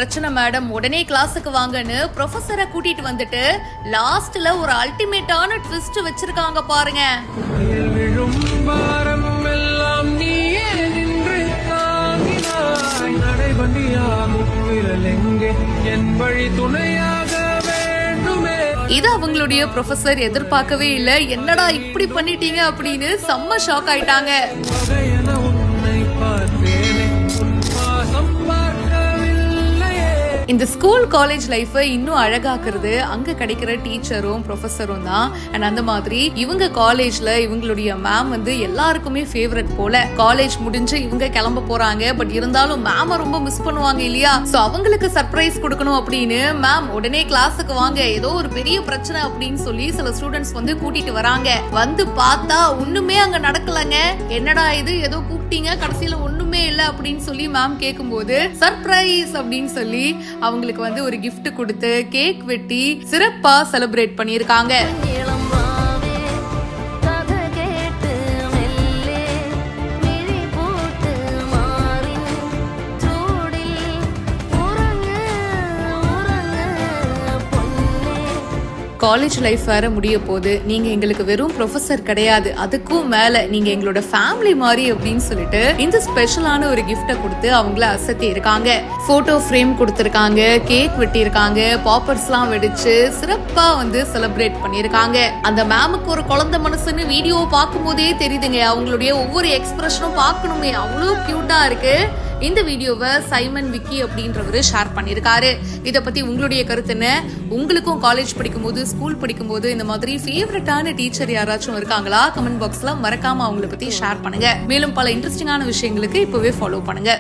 பிரச்சனை மேடம், உடனே கிளாஸுக்கு வாங்கன்னு ப்ரொஃபஸரை கூட்டிட்டு வந்துட்டு லாஸ்ட்ல ஒரு அல்டிமேட்டான ட்விஸ்ட் வச்சிருக்காங்க பாருங்க. இது அவங்களுடைய ப்ரொஃபசர் எதிர்பார்க்கவே இல்ல. என்னடா இப்படி பண்ணிட்டீங்க அப்படின்னு செம்ம ஷாக் ஆயிட்டாங்க. இந்த ஸ்கூல் காலேஜ் லைஃபை இன்னும் அழகாக்குறது அங்க கிடைக்கிற டீச்சரும் ப்ரொஃபஸரும் தான். அண்ட் அந்த மாதிரி இவங்க காலேஜ்ல இவங்களுடைய மேம் வந்து எல்லாருக்குமே ஃபேவரட் போல. காலேஜ் முடிஞ்சு இவங்க கிளம்ப போறாங்க. பட் இருந்தாலும் மேம ரொம்ப மிஸ் பண்ணுவாங்க இல்லையா? சோ அவங்களுக்கு சர்ப்ரைஸ் கொடுக்கணும் அப்படின்னு மேம் உடனே கிளாஸுக்கு வாங்க, ஏதோ ஒரு பெரிய பிரச்சனை அப்படின்னு சொல்லி சில ஸ்டூடெண்ட்ஸ் வந்து கூட்டிட்டு வராங்க. வந்து பார்த்தா ஒண்ணுமே அங்க நடக்கலங்க. என்னடா இது, ஏதோ கூப்பிட்டீங்க கடைசியில ஒண்ணுமே இல்ல அப்படின்னு சொல்லி மேம் கேட்கும்போது சர்ப்ரைஸ் அப்படின்னு சொல்லி அவங்களுக்கு வந்து ஒரு gift கொடுத்து கேக் வெட்டி சிறப்பா செலிப்ரேட் பண்ணிருக்காங்க. காலேஜ் லைஃப் வேற முடிய போது, நீங்க எங்களுக்கு வெறும் ப்ரொஃபசர் கிடையாது, அதுக்கும் மேல நீங்க எங்களோட ஃபேமிலி மாதிரி அப்படின்னு சொல்லிட்டு இந்த ஸ்பெஷலான ஒரு கிஃப்ட கொடுத்து அவங்கள அசத்தி இருக்காங்க. போட்டோ ஃப்ரேம் கொடுத்திருக்காங்க, கேக் வெட்டி இருக்காங்க, பாப்பர்ஸ் எல்லாம் வெடிச்சு சிறப்பா வந்து செலிப்ரேட் பண்ணிருக்காங்க. அந்த மேமுக்கு ஒரு குழந்தை மனசுன்னு வீடியோ பார்க்கும் போதே தெரியுதுங்க. அவங்களுடைய ஒவ்வொரு எக்ஸ்பிரஷனும் பார்க்கணுமே, அவ்வளவு கியூட்டா இருக்கு. இந்த வீடியோவை சைமன் விக்கி அப்படின்றவரு ஷேர் பண்ணிருக்காரு. இத பத்தி உங்களுடைய கருத்து என்ன? உங்களுக்கும் காலேஜ் படிக்கும் போது, ஸ்கூல் படிக்கும் போது இந்த மாதிரி ஃபேவரட்டான டீச்சர் யாராச்சும் இருக்காங்களா? கமெண்ட் பாக்ஸ்ல மறக்காம அவங்களை பத்தி ஷேர் பண்ணுங்க. மேலும் பல இன்ட்ரெஸ்டிங்கான விஷயங்களுக்கு இப்பவே ஃபாலோ பண்ணுங்க.